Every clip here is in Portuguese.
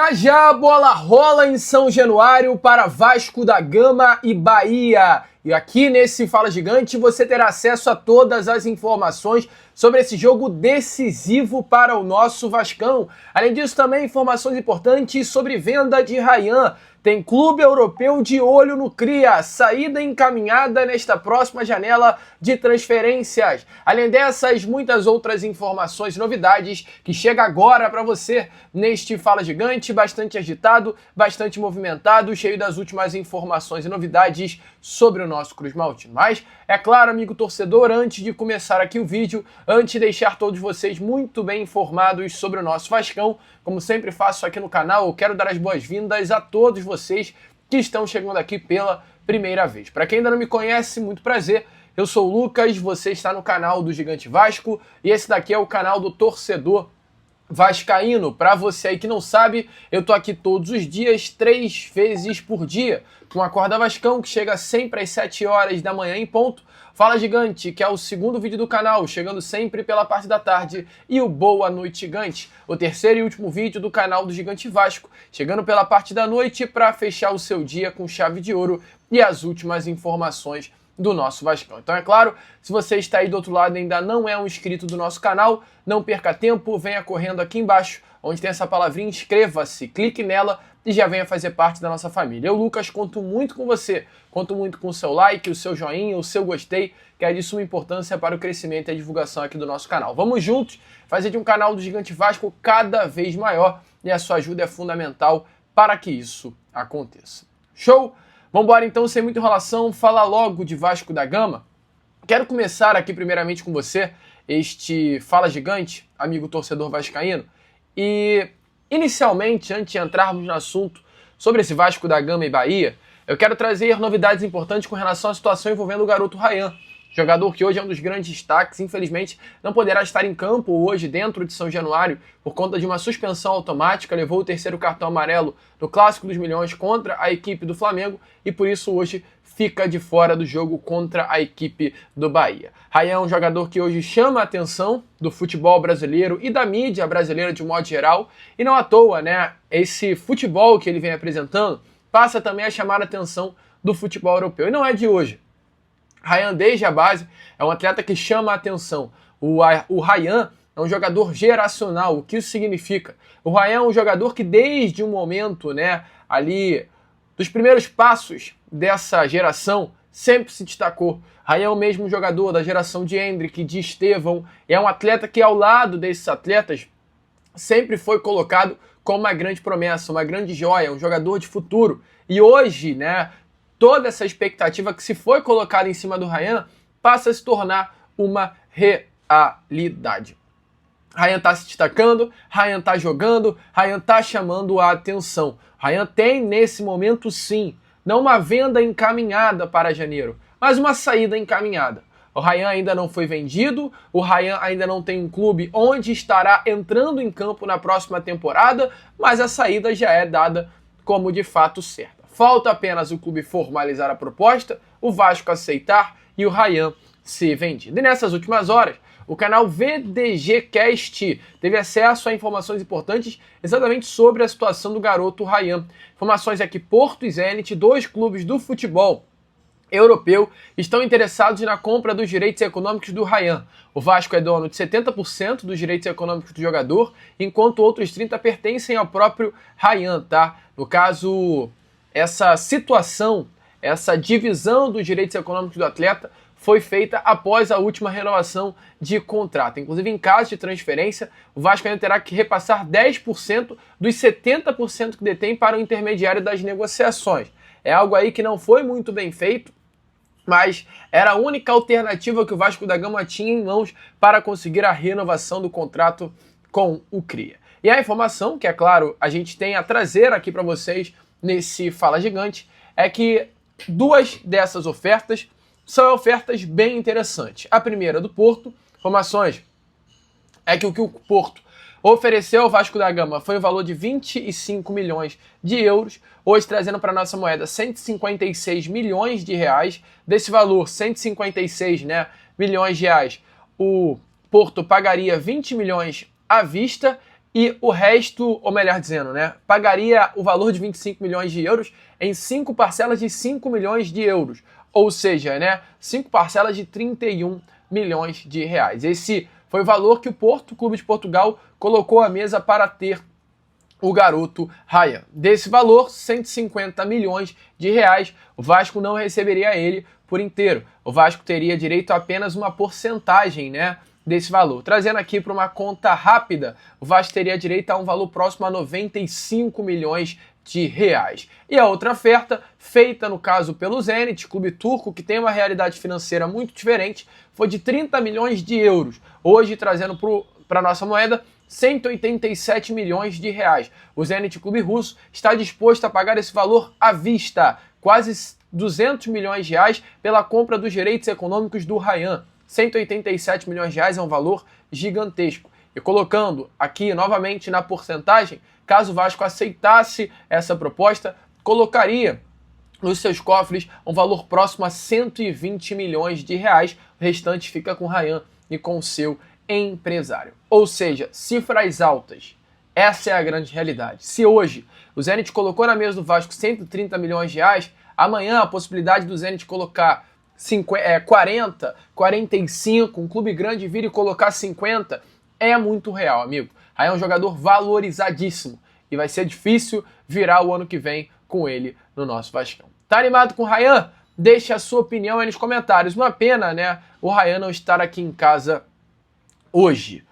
Já já a bola rola em São Januário para Vasco da Gama e Bahia. E aqui nesse Fala Gigante você terá acesso a todas as informações sobre esse jogo decisivo para o nosso Vascão. Além disso, também informações importantes sobre venda de Ryan. Tem clube europeu de olho no Cria, saída encaminhada nesta próxima janela de transferências. Além dessas, muitas outras informações e novidades que chega agora para você neste Fala Gigante, bastante agitado, bastante movimentado, cheio das últimas informações e novidades sobre o nosso Cruz Maltino. Mas, é claro, amigo torcedor, antes de começar aqui o vídeo, antes de deixar todos vocês muito bem informados sobre o nosso Vascão, como sempre faço aqui no canal, eu quero dar as boas-vindas a todos vocês que estão chegando aqui pela primeira vez. Para quem ainda não me conhece, muito prazer, eu sou o Lucas, você está no canal do Gigante Vasco e esse daqui é o canal do torcedor vascaíno. Para você aí que não sabe, eu tô aqui todos os dias, 3 vezes por dia, com Acorda Vascão, que chega sempre às 7 horas da manhã em ponto. Fala Gigante, que é o segundo vídeo do canal, chegando sempre pela parte da tarde, e o Boa Noite Gigante, o terceiro e último vídeo do canal do Gigante Vasco, chegando pela parte da noite para fechar o seu dia com chave de ouro e as últimas informações do nosso Vascão. Então é claro, se você está aí do outro lado e ainda não é um inscrito do nosso canal, não perca tempo, venha correndo aqui embaixo, onde tem essa palavrinha inscreva-se, clique nela e já venha fazer parte da nossa família. Eu, Lucas, conto muito com você, conto muito com o seu like, o seu joinha, o seu gostei, que é de suma importância para o crescimento e a divulgação aqui do nosso canal. Vamos juntos fazer de um canal do Gigante Vasco cada vez maior e a sua ajuda é fundamental para que isso aconteça. Show? Vamos embora então, sem muita enrolação, falar logo de Vasco da Gama. Quero começar aqui primeiramente com você, este Fala Gigante, amigo torcedor vascaíno, e inicialmente, antes de entrarmos no assunto sobre esse Vasco da Gama e Bahia, eu quero trazer novidades importantes com relação à situação envolvendo o garoto Ryan, jogador que hoje é um dos grandes destaques, infelizmente não poderá estar em campo hoje dentro de São Januário por conta de uma suspensão automática, levou o terceiro cartão amarelo no Clássico dos Milhões contra a equipe do Flamengo e por isso hoje fica de fora do jogo contra a equipe do Bahia. Ryan é um jogador que hoje chama a atenção do futebol brasileiro e da mídia brasileira de um modo geral e não à toa, né, esse futebol que ele vem apresentando passa também a chamar a atenção do futebol europeu e não é de hoje. Ryan, desde a base, é um atleta que chama a atenção. O Ryan é um jogador geracional. O que isso significa? O Ryan é um jogador que desde o momento, né, ali, dos primeiros passos dessa geração, sempre se destacou. Ryan é o mesmo jogador da geração de Hendrick, de Estevão. É um atleta que, ao lado desses atletas, sempre foi colocado como uma grande promessa, uma grande joia, um jogador de futuro. E hoje, né, toda essa expectativa que se foi colocada em cima do Ryan passa a se tornar uma realidade. Ryan está se destacando, Ryan está jogando, Ryan está chamando a atenção. Ryan tem, nesse momento, sim, não uma venda encaminhada para janeiro, mas uma saída encaminhada. O Ryan ainda não foi vendido, o Ryan ainda não tem um clube onde estará entrando em campo na próxima temporada, mas a saída já é dada como de fato certa. Falta apenas o clube formalizar a proposta, o Vasco aceitar e o Ryan ser vendido. E nessas últimas horas, o canal VDGcast teve acesso a informações importantes exatamente sobre a situação do garoto Ryan. Informações é que Porto e Zenit, 2 clubes do futebol europeu, estão interessados na compra dos direitos econômicos do Ryan. O Vasco é dono de 70% dos direitos econômicos do jogador, enquanto outros 30% pertencem ao próprio Ryan, tá? No caso, essa situação, essa divisão dos direitos econômicos do atleta foi feita após a última renovação de contrato. Inclusive, em caso de transferência, o Vasco ainda terá que repassar 10% dos 70% que detém para o intermediário das negociações. É algo aí que não foi muito bem feito, mas era a única alternativa que o Vasco da Gama tinha em mãos para conseguir a renovação do contrato com o Cria. E a informação, que é claro, a gente tem a trazer aqui para vocês nesse Fala Gigante, é que 2 dessas ofertas são ofertas bem interessantes. A primeira do Porto, informações é que o Porto ofereceu ao Vasco da Gama foi o valor de 25 milhões de euros, hoje trazendo para a nossa moeda 156 milhões de reais. Desse valor, 156 milhões de reais, o Porto pagaria 20 milhões à vista e o resto, ou melhor dizendo, né, pagaria o valor de 25 milhões de euros em 5 parcelas de 5 milhões de euros, ou seja, né, 5 parcelas de 31 milhões de reais. Esse foi o valor que o Porto, Clube de Portugal, colocou à mesa para ter o garoto Ryan. Desse valor, 150 milhões de reais, o Vasco não receberia ele por inteiro. O Vasco teria direito a apenas uma porcentagem, né, desse valor. Trazendo aqui para uma conta rápida, o Vasco teria direito a um valor próximo a 95 milhões de reais. E a outra oferta, feita no caso pelo Zenit, clube turco, que tem uma realidade financeira muito diferente, foi de 30 milhões de euros. Hoje, trazendo para a nossa moeda, 187 milhões de reais. O Zenit Clube Russo está disposto a pagar esse valor à vista, quase 200 milhões de reais pela compra dos direitos econômicos do Ryan. 187 milhões de reais é um valor gigantesco. E colocando aqui novamente na porcentagem, caso o Vasco aceitasse essa proposta, colocaria nos seus cofres um valor próximo a 120 milhões de reais. O restante fica com o Ryan e com o seu empresário. Ou seja, cifras altas. Essa é a grande realidade. Se hoje o Zenit colocou na mesa do Vasco 130 milhões de reais, amanhã a possibilidade do Zenit colocar 40, 45, um clube grande vir e colocar 50, é muito real, amigo. Aí é um jogador valorizadíssimo e vai ser difícil virar o ano que vem com ele no nosso Vascão. Tá animado com o Ryan? Deixe a sua opinião aí nos comentários. Uma pena, né, o Ryan não estar aqui em casa hoje.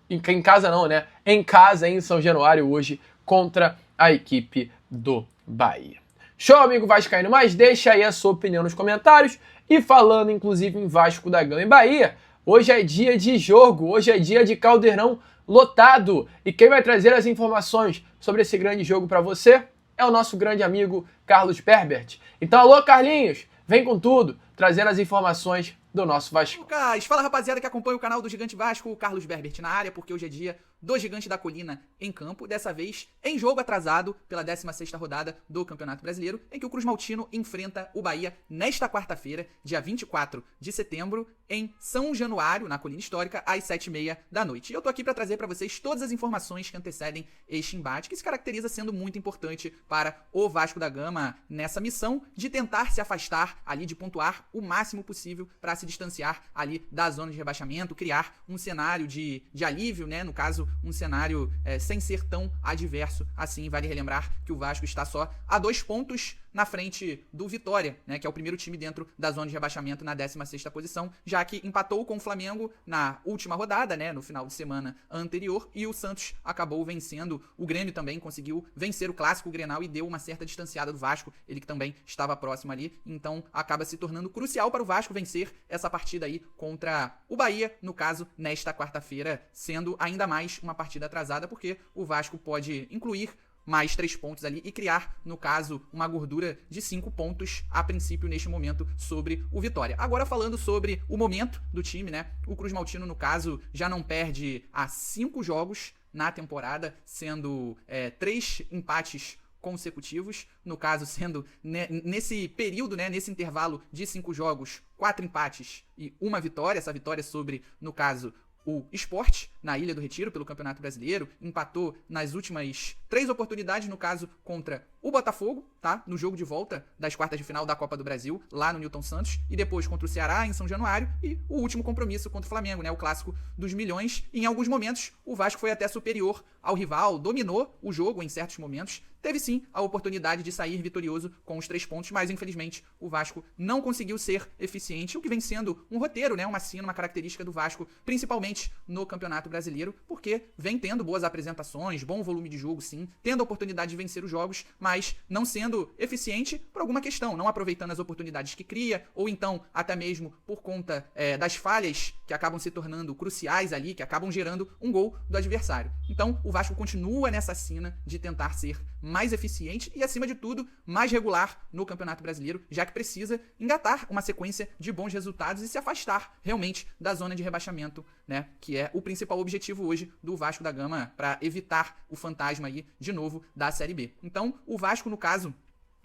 Em casa não, né? Em casa, em São Januário hoje, contra a equipe do Bahia. Show, amigo vascaíno, mas deixa aí a sua opinião nos comentários. E falando, inclusive, em Vasco da Gama e Bahia, hoje é dia de jogo, hoje é dia de Caldeirão lotado. E quem vai trazer as informações sobre esse grande jogo para você é o nosso grande amigo Carlos Berbert. Então, alô, Carlinhos, vem com tudo, trazendo as informações do nosso Vasco. Lucas, fala rapaziada que acompanha o canal do Gigante Vasco, o Carlos Berbert na área, porque hoje é dia do Gigante da Colina em campo, dessa vez em jogo atrasado pela 16ª rodada do Campeonato Brasileiro, em que o Cruz Maltino enfrenta o Bahia nesta quarta-feira, dia 24 de setembro, em São Januário, na Colina Histórica, às 7h30 da noite. E eu tô aqui para trazer para vocês todas as informações que antecedem este embate, que se caracteriza sendo muito importante para o Vasco da Gama nessa missão de tentar se afastar ali, de pontuar o máximo possível para se distanciar ali da zona de rebaixamento, criar um cenário de alívio, né, no caso, um cenário sem ser tão adverso assim. Vale relembrar que o Vasco está só a 2 pontos na frente do Vitória, né, que é o primeiro time dentro da zona de rebaixamento na 16ª posição, já que empatou com o Flamengo na última rodada, né, no final de semana anterior, e o Santos acabou vencendo, o Grêmio também conseguiu vencer o clássico Grenal e deu uma certa distanciada do Vasco, ele que também estava próximo ali, então acaba se tornando crucial para o Vasco vencer essa partida aí contra o Bahia, no caso, nesta quarta-feira, sendo ainda mais uma partida atrasada, porque o Vasco pode incluir mais 3 pontos ali e criar, no caso, uma gordura de 5 pontos a princípio neste momento sobre o Vitória. Agora falando sobre o momento do time, né? O Cruz Maltino, no caso, já não perde há 5 jogos na temporada, sendo 3 empates consecutivos, no caso sendo nesse período, né, nesse intervalo de 5 jogos, 4 empates e 1 vitória, essa vitória sobre, no caso, o Sport, na Ilha do Retiro, pelo Campeonato Brasileiro, empatou nas últimas 3 oportunidades, no caso, contra o Botafogo, tá? No jogo de volta das quartas de final da Copa do Brasil, lá no Newton Santos, e depois contra o Ceará, em São Januário, e o último compromisso contra o Flamengo, né? O clássico dos milhões. E em alguns momentos, o Vasco foi até superior ao rival, dominou o jogo em certos momentos, teve sim a oportunidade de sair vitorioso com os 3 pontos, mas infelizmente o Vasco não conseguiu ser eficiente, o que vem sendo um roteiro, né? Uma sina, uma característica do Vasco, principalmente no Campeonato Brasileiro, porque vem tendo boas apresentações, bom volume de jogo sim, tendo a oportunidade de vencer os jogos, mas não sendo eficiente por alguma questão, não aproveitando as oportunidades que cria, ou então até mesmo por conta das falhas que acabam se tornando cruciais ali, que acabam gerando um gol do adversário. Então o Vasco continua nessa sina de tentar ser mais eficiente e, acima de tudo, mais regular no Campeonato Brasileiro, já que precisa engatar uma sequência de bons resultados e se afastar realmente da zona de rebaixamento, né, que é o principal objetivo hoje do Vasco da Gama para evitar o fantasma aí, de novo, da Série B. Então, o Vasco, no caso,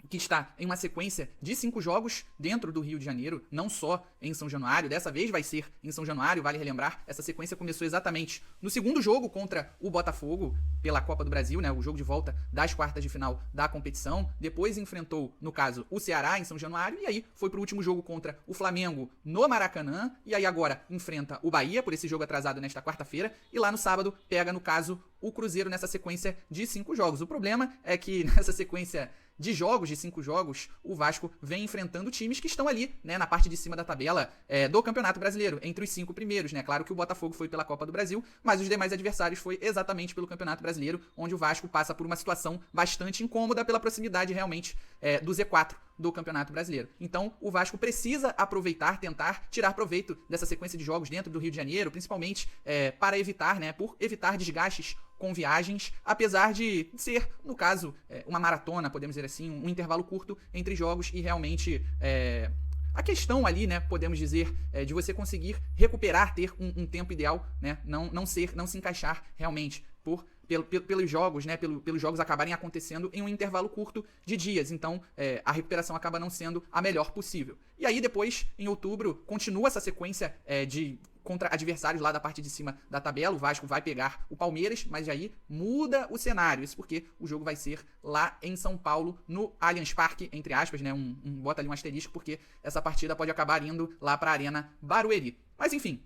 que está em uma sequência de 5 jogos dentro do Rio de Janeiro, não só em São Januário, dessa vez vai ser em São Januário, vale relembrar, essa sequência começou exatamente no segundo jogo contra o Botafogo pela Copa do Brasil, né, o jogo de volta das quartas de final da competição, depois enfrentou, no caso, o Ceará em São Januário, e aí foi pro último jogo contra o Flamengo no Maracanã, e aí agora enfrenta o Bahia, por esse jogo atrasado nesta quarta-feira, e lá no sábado pega, no caso, o Cruzeiro nessa sequência de 5 jogos. O problema é que nessa sequência de 5 jogos, o Vasco vem enfrentando times que estão ali, né, na parte de cima da tabela do Campeonato Brasileiro, entre os 5 primeiros, né? Claro que o Botafogo foi pela Copa do Brasil, mas os demais adversários foi exatamente pelo Campeonato Brasileiro, onde o Vasco passa por uma situação bastante incômoda pela proximidade realmente do Z4 do Campeonato Brasileiro. Então, o Vasco precisa aproveitar, tentar tirar proveito dessa sequência de jogos dentro do Rio de Janeiro, principalmente para evitar, né, por evitar desgastes com viagens, apesar de ser, no caso, uma maratona, podemos dizer assim, um intervalo curto entre jogos e realmente a questão ali, né, podemos dizer, de você conseguir recuperar, ter um tempo ideal, né, não se encaixar realmente pelos jogos, né, pelos jogos acabarem acontecendo em um intervalo curto de dias. Então, a recuperação acaba não sendo a melhor possível. E aí, depois, em outubro, continua essa sequência contra adversários lá da parte de cima da tabela. O Vasco vai pegar o Palmeiras, mas aí muda o cenário. Isso porque o jogo vai ser lá em São Paulo, no Allianz Parque, entre aspas, né? Bota ali um asterisco, porque essa partida pode acabar indo lá para a Arena Barueri. Mas enfim,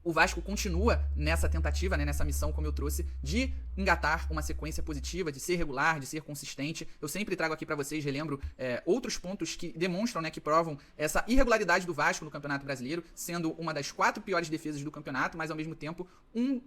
o Vasco continua nessa tentativa, né, nessa missão, como eu trouxe, de engatar uma sequência positiva, de ser regular, de ser consistente. Eu sempre trago aqui pra vocês, relembro, outros pontos que demonstram, né, que provam essa irregularidade do Vasco no Campeonato Brasileiro, sendo uma das 4 piores defesas do campeonato, mas ao mesmo tempo um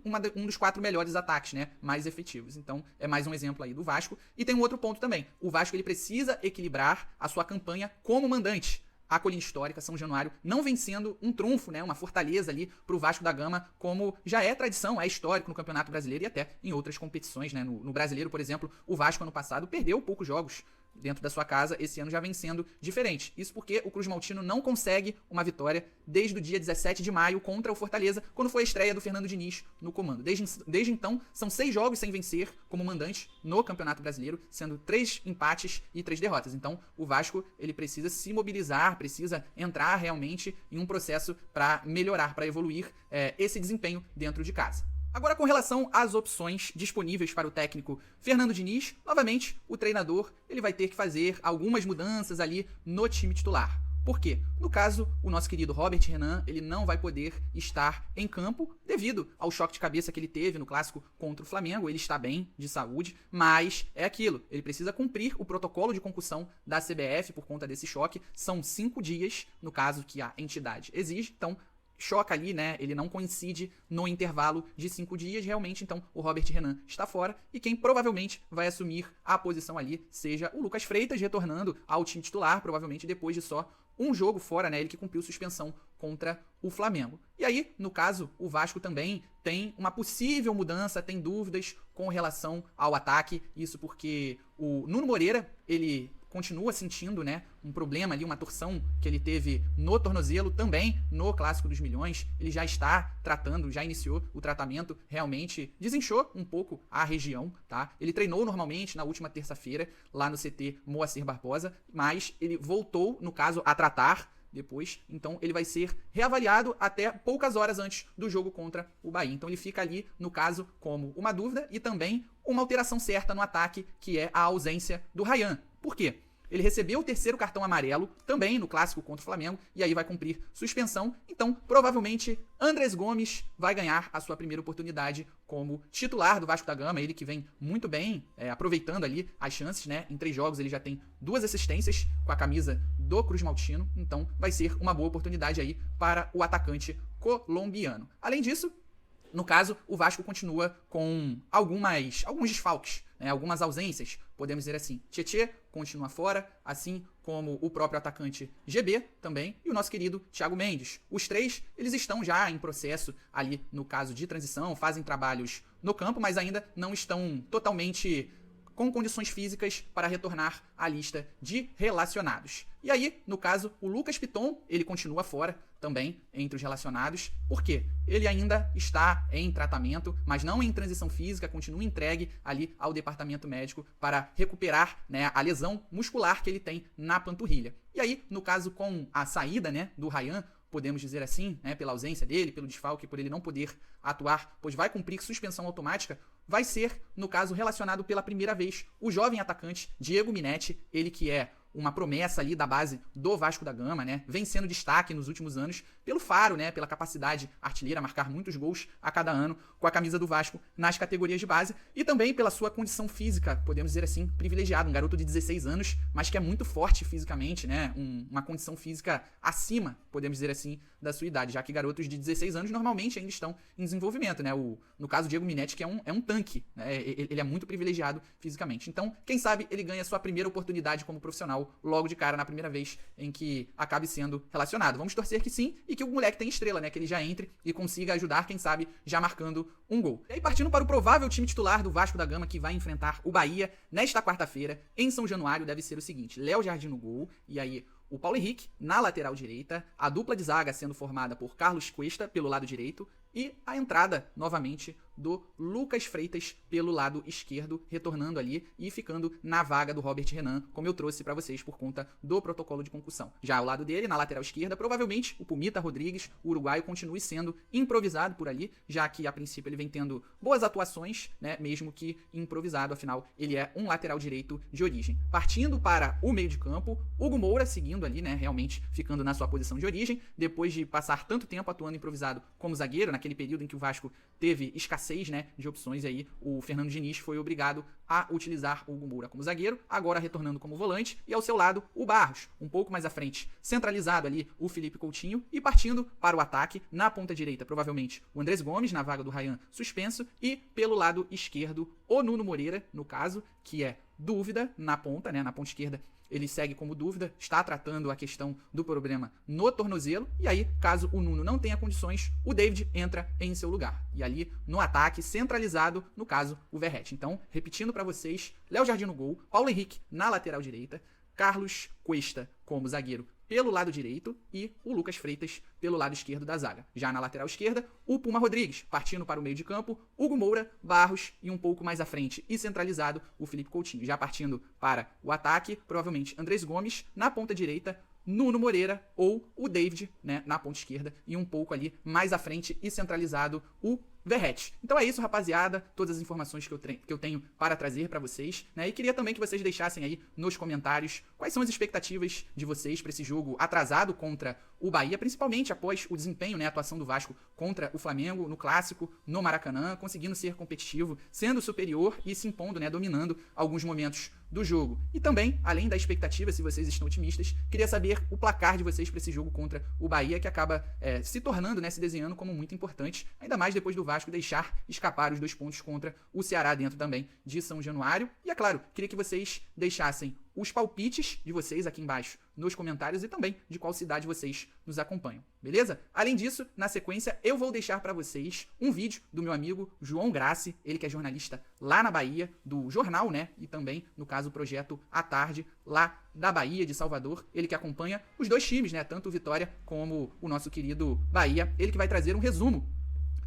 dos 4 melhores ataques, né, mais efetivos. Então é mais um exemplo aí do Vasco. E tem um outro ponto também. O Vasco ele precisa equilibrar a sua campanha como mandante. A colina histórica, São Januário, não vem sendo um trunfo, né, uma fortaleza ali pro Vasco da Gama, como já é tradição, é histórico no Campeonato Brasileiro e até em outras competições, né. No Brasileiro, por exemplo, o Vasco ano passado perdeu poucos jogos dentro da sua casa, esse ano já vem sendo diferente. Isso porque o Cruz Maltino não consegue uma vitória desde o dia 17 de maio contra o Fortaleza, quando foi a estreia do Fernando Diniz no comando. Desde então, são 6 jogos sem vencer como mandante no Campeonato Brasileiro, sendo 3 empates e 3 derrotas. Então, o Vasco ele precisa se mobilizar, precisa entrar realmente em um processo para melhorar, para evoluir esse desempenho dentro de casa. Agora, com relação às opções disponíveis para o técnico Fernando Diniz, novamente, o treinador ele vai ter que fazer algumas mudanças ali no time titular. Por quê? No caso, o nosso querido Robert Renan, ele não vai poder estar em campo devido ao choque de cabeça que ele teve no clássico contra o Flamengo. Ele está bem, de saúde, mas é aquilo. Ele precisa cumprir o protocolo de concussão da CBF por conta desse choque. São 5 dias, no caso que a entidade exige, então choca ali, né? Ele não coincide no intervalo de 5 dias, realmente, então o Robert Renan está fora e quem provavelmente vai assumir a posição ali seja o Lucas Freitas, retornando ao time titular, provavelmente depois de só um jogo fora, né? Ele que cumpriu suspensão contra o Flamengo. E aí, no caso, o Vasco também tem uma possível mudança, tem dúvidas com relação ao ataque, isso porque o Nuno Moreira, ele continua sentindo, né, um problema ali, uma torção que ele teve no tornozelo, também no Clássico dos Milhões. Ele já está tratando, já iniciou o tratamento, realmente desinchou um pouco a região, tá? Ele treinou normalmente na última terça-feira lá no CT Moacir Barbosa, mas ele voltou, no caso, a tratar depois, então ele vai ser reavaliado até poucas horas antes do jogo contra o Bahia. Então ele fica ali, no caso, como uma dúvida e também uma alteração certa no ataque, que é a ausência do Ryan. Por quê? Ele recebeu o 3º cartão amarelo, também no clássico contra o Flamengo, e aí vai cumprir suspensão. Então, provavelmente, Andrés Gomes vai ganhar a sua primeira oportunidade como titular do Vasco da Gama. Ele que vem muito bem, aproveitando ali as chances, né? Em 3 jogos ele já tem 2 assistências com a camisa do Cruz Maltino. Então, vai ser uma boa oportunidade aí para o atacante colombiano. Além disso, no caso, o Vasco continua com alguns desfalques, né, algumas ausências, podemos dizer assim. Tietê continua fora, assim como o próprio atacante GB também e o nosso querido Thiago Mendes. Os 3, eles estão já em processo ali no caso de transição, fazem trabalhos no campo, mas ainda não estão totalmente com condições físicas para retornar à lista de relacionados. E aí, no caso, o Lucas Piton, ele continua fora também entre os relacionados. Por quê? Ele ainda está em tratamento, mas não em transição física, continua entregue ali ao departamento médico para recuperar, né, a lesão muscular que ele tem na panturrilha. E aí, no caso, com a saída, né, do Ryan, podemos dizer assim, né, pela ausência dele, pelo desfalque, por ele não poder atuar, pois vai cumprir suspensão automática, vai ser, no caso, relacionado pela primeira vez o jovem atacante Diego Minetti, ele que é uma promessa ali da base do Vasco da Gama, né? Vem sendo destaque nos últimos anos pelo faro, né? Pela capacidade artilheira, marcar muitos gols a cada ano com a camisa do Vasco nas categorias de base e também pela sua condição física, podemos dizer assim, privilegiado. Um garoto de 16 anos, mas que é muito forte fisicamente, né? Uma condição física acima, podemos dizer assim, da sua idade, já que garotos de 16 anos normalmente ainda estão em desenvolvimento, né? No caso, o Diego Minetti, que é um tanque, né? Ele é muito privilegiado fisicamente. Então, quem sabe ele ganha sua primeira oportunidade como profissional logo de cara na primeira vez em que acabe sendo relacionado. Vamos torcer que sim e que o moleque tem estrela, né? Que ele já entre e consiga ajudar, quem sabe, já marcando um gol. E aí, partindo para o provável time titular do Vasco da Gama que vai enfrentar o Bahia nesta quarta-feira em São Januário, deve ser o seguinte: Léo Jardim no gol, e aí o Paulo Henrique na lateral direita, a dupla de zaga sendo formada por Carlos Cuesta pelo lado direito e a entrada, novamente, do Lucas Freitas pelo lado esquerdo, retornando ali e ficando na vaga do Robert Renan, como eu trouxe para vocês por conta do protocolo de concussão. Já ao lado dele, na lateral esquerda, provavelmente o Pumita Rodrigues, o uruguaio, continue sendo improvisado por ali, já que a princípio ele vem tendo boas atuações, né, mesmo que improvisado, afinal ele é um lateral direito de origem. Partindo para o meio de campo, Hugo Moura seguindo ali, né, realmente ficando na sua posição de origem, depois de passar tanto tempo atuando improvisado como zagueiro, naquele período em que o Vasco teve escassez, né, de opções, e aí o Fernando Diniz foi obrigado a utilizar o Hugo Moura como zagueiro, agora retornando como volante, e ao seu lado o Barros, um pouco mais à frente, centralizado ali o Felipe Coutinho, e partindo para o ataque, na ponta direita, provavelmente o Andrés Gomes, na vaga do Ryan suspenso, e pelo lado esquerdo o Nuno Moreira, no caso, que é dúvida na ponta, né, na ponta esquerda, ele segue como dúvida, está tratando a questão do problema no tornozelo, e aí, caso o Nuno não tenha condições, o David entra em seu lugar. E ali, no ataque, centralizado, no caso, o Verratti. Então, repetindo para vocês, Léo Jardim no gol, Paulo Henrique na lateral direita, Carlos Cuesta como zagueiro pelo lado direito e o Lucas Freitas pelo lado esquerdo da zaga. Já na lateral esquerda, o Puma Rodrigues, partindo para o meio de campo, Hugo Moura, Barros e um pouco mais à frente e centralizado o Felipe Coutinho. Já partindo para o ataque, provavelmente Andrés Gomes na ponta direita, Nuno Moreira ou o David, né, na ponta esquerda e um pouco ali mais à frente e centralizado o Verratti. Então é isso, rapaziada, todas as informações que eu tenho para trazer para vocês, né? E queria também que vocês deixassem aí nos comentários quais são as expectativas de vocês para esse jogo atrasado contra o Bahia, principalmente após o desempenho, né, a atuação do Vasco contra o Flamengo no Clássico, no Maracanã, conseguindo ser competitivo, sendo superior e se impondo, né, dominando alguns momentos do jogo. E também, além da expectativa, se vocês estão otimistas, queria saber o placar de vocês para esse jogo contra o Bahia, que acaba se tornando, né, se desenhando como muito importante, ainda mais depois do Vasco deixar escapar os 2 pontos contra o Ceará dentro também de São Januário. E é claro, queria que vocês deixassem os palpites de vocês aqui embaixo nos comentários e também de qual cidade vocês nos acompanham, beleza? Além disso, na sequência, eu vou deixar para vocês um vídeo do meu amigo João Grassi, ele que é jornalista lá na Bahia, do jornal, né? E também, no caso, o projeto À Tarde, lá da Bahia, de Salvador, ele que acompanha os 2 times, né? Tanto o Vitória como o nosso querido Bahia, ele que vai trazer um resumo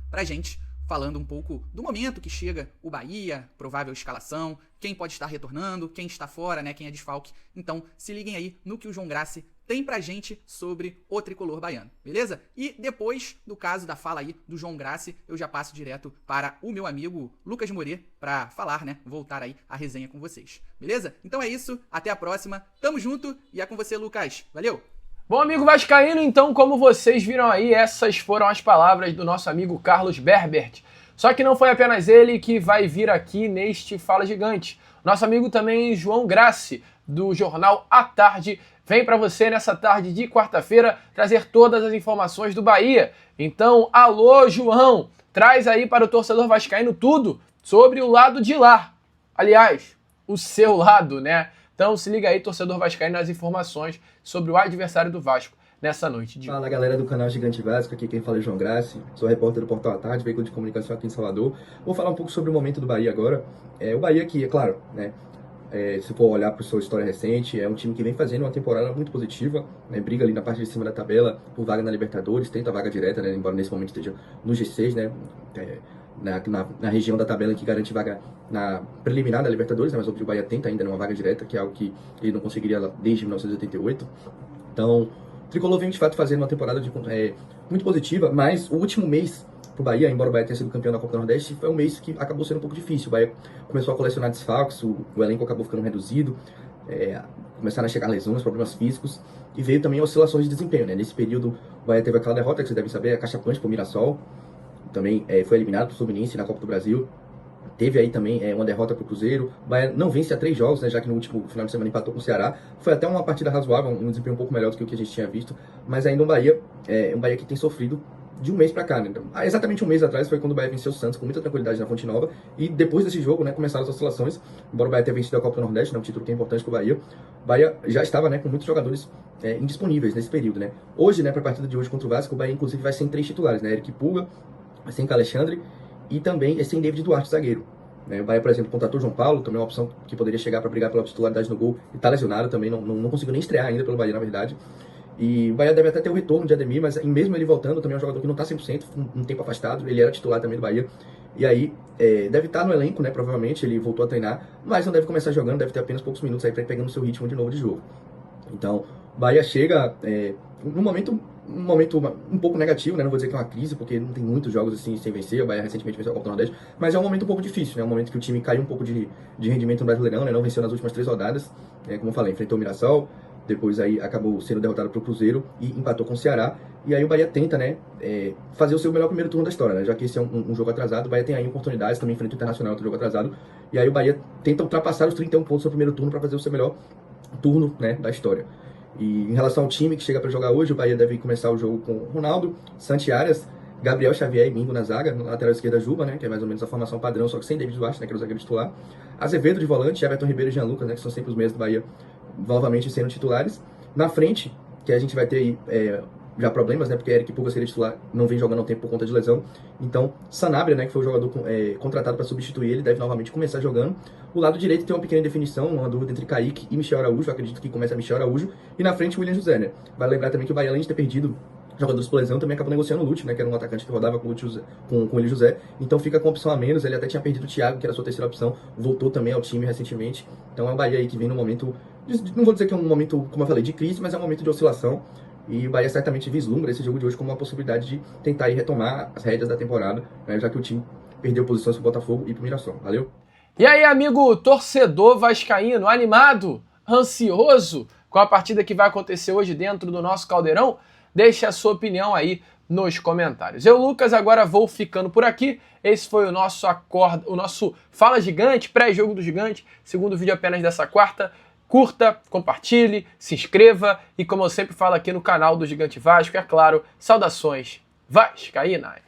pra gente, falando um pouco do momento que chega o Bahia, provável escalação, quem pode estar retornando, quem está fora, né, quem é desfalque. Então, se liguem aí no que o João Grassi tem pra gente sobre o tricolor baiano, beleza? E depois do caso da fala aí do João Grassi, eu já passo direto para o meu amigo Lucas Moreira para falar, né, voltar aí a resenha com vocês, beleza? Então é isso, até a próxima, tamo junto e é com você, Lucas. Valeu! Bom, amigo vascaíno, então, como vocês viram aí, essas foram as palavras do nosso amigo Carlos Berbert. Só que não foi apenas ele que vai vir aqui neste Fala Gigante. Nosso amigo também João Grassi, do jornal À Tarde, vem para você nessa tarde de quarta-feira trazer todas as informações do Bahia. Então, alô, João, traz aí para o torcedor vascaíno tudo sobre o lado de lá. Aliás, o seu lado, né? Então se liga aí, torcedor vascaíno, nas informações sobre o adversário do Vasco nessa noite de... Fala galera do canal Gigante Vasco, aqui quem fala é João Grassi, sou repórter do Portal à Tarde, veículo de comunicação aqui em Salvador. Vou falar um pouco sobre o momento do Bahia agora. O Bahia aqui, é claro, né? Se for olhar para sua história recente, é um time que vem fazendo uma temporada muito positiva, né? Briga ali na parte de cima da tabela por vaga na Libertadores, tenta a vaga direta, né? Embora nesse momento esteja no G6, né? Na região da tabela que garante vaga na preliminar da Libertadores, né? Mas o Bahia tenta ainda uma vaga direta, que é algo que ele não conseguiria desde 1988. Então, o Tricolor vem de fato fazendo uma temporada muito positiva, mas o último mês pro Bahia, embora o Bahia tenha sido campeão da Copa do Nordeste, foi um mês que acabou sendo um pouco difícil. O Bahia começou a colecionar desfalques, o elenco acabou ficando reduzido, começaram a chegar lesões, problemas físicos, e veio também oscilações de desempenho, né? Nesse período, o Bahia teve aquela derrota que vocês devem saber, a Cachapante pro Mirassol, também foi eliminado pro Fluminense na Copa do Brasil. Teve aí também uma derrota para o Cruzeiro. O Bahia não vence há 3 jogos, né, já que no último final de semana empatou com o Ceará. Foi até uma partida razoável, um desempenho um pouco melhor do que o que a gente tinha visto. Mas ainda um Bahia que tem sofrido de um mês para cá. Né? Então, exatamente um mês atrás foi quando o Bahia venceu o Santos com muita tranquilidade na Fonte Nova. E depois desse jogo, né, começaram as oscilações. Embora o Bahia tenha vencido a Copa do Nordeste, né, um título que é importante para o Bahia. O Bahia já estava, né, com muitos jogadores indisponíveis nesse período. Né? Hoje, né, para a partida de hoje contra o Vasco, o Bahia inclusive vai sem 3 titulares. Né? Eric Pulga, sem Alexandre e também sem David Duarte, zagueiro. O Bahia, por exemplo, contratou João Paulo, também uma opção que poderia chegar para brigar pela titularidade no gol, e está lesionado também, não conseguiu nem estrear ainda pelo Bahia, na verdade. E o Bahia deve até ter o retorno de Ademir, mas mesmo ele voltando, também é um jogador que não está 100%, um tempo afastado, ele era titular também do Bahia. E aí, deve estar no elenco, né, provavelmente, ele voltou a treinar, mas não deve começar jogando, deve ter apenas poucos minutos aí para ir pegando o seu ritmo de novo de jogo. Então, o Bahia chega num momento um pouco negativo, né? Não vou dizer que é uma crise, porque não tem muitos jogos assim sem vencer. O Bahia recentemente venceu a Copa do Nordeste, mas é um momento um pouco difícil, né? É um momento que o time caiu um pouco de rendimento no Brasileirão, né? Não venceu nas últimas 3 rodadas, como eu falei, enfrentou o Mirassol, depois aí acabou sendo derrotado pelo Cruzeiro e empatou com o Ceará. E aí o Bahia tenta, né, fazer o seu melhor primeiro turno da história, né? Já que esse é um jogo atrasado, o Bahia tem aí oportunidades, também enfrenta o Internacional, outro jogo atrasado. E aí o Bahia tenta ultrapassar os 31 pontos no primeiro turno para fazer o seu melhor turno, né, da história. E em relação ao time que chega para jogar hoje, o Bahia deve começar o jogo com Ronaldo, Santi Arias, Gabriel Xavier e Mingo na zaga, na lateral esquerda Juba, né, que é mais ou menos a formação padrão, só que sem David Duarte, né, que era o zagueiro titular. Azevedo de volante, Everton Ribeiro e Jean Lucas, né, que são sempre os meias do Bahia, novamente sendo titulares. Na frente, que a gente vai ter aí já problemas, né, porque Eric Pulga seria titular, não vem jogando há um tempo por conta de lesão. Então, Sanabria, né, que foi o jogador contratado para substituir ele, deve novamente começar jogando. O lado direito tem uma pequena definição, uma dúvida entre Kaique e Michel Araújo. Eu acredito que começa Michel Araújo. E na frente, William José, né. Vale lembrar também que o Bahia, além de ter perdido jogadores por lesão, também acabou negociando o Lute, né, que era um atacante que rodava com o William José. Então fica com opção a menos. Ele até tinha perdido o Thiago, que era a sua terceira opção, voltou também ao time recentemente. Então é um Bahia aí que vem num momento, não vou dizer que é um momento, como eu falei, de crise, mas é um momento de oscilação. E o Bahia certamente vislumbra esse jogo de hoje como uma possibilidade de tentar ir retomar as rédeas da temporada, né, já que o time perdeu posições pro Botafogo e pro Mirassol. Valeu? E aí, amigo torcedor vascaíno, animado, ansioso com a partida que vai acontecer hoje dentro do nosso Caldeirão? Deixe a sua opinião aí nos comentários. Eu, Lucas, agora vou ficando por aqui. Esse foi o nosso Fala Gigante, pré-jogo do Gigante, segundo vídeo apenas dessa quarta. Curta, compartilhe, se inscreva e, como eu sempre falo aqui no canal do Gigante Vasco, é claro, saudações vascaínas!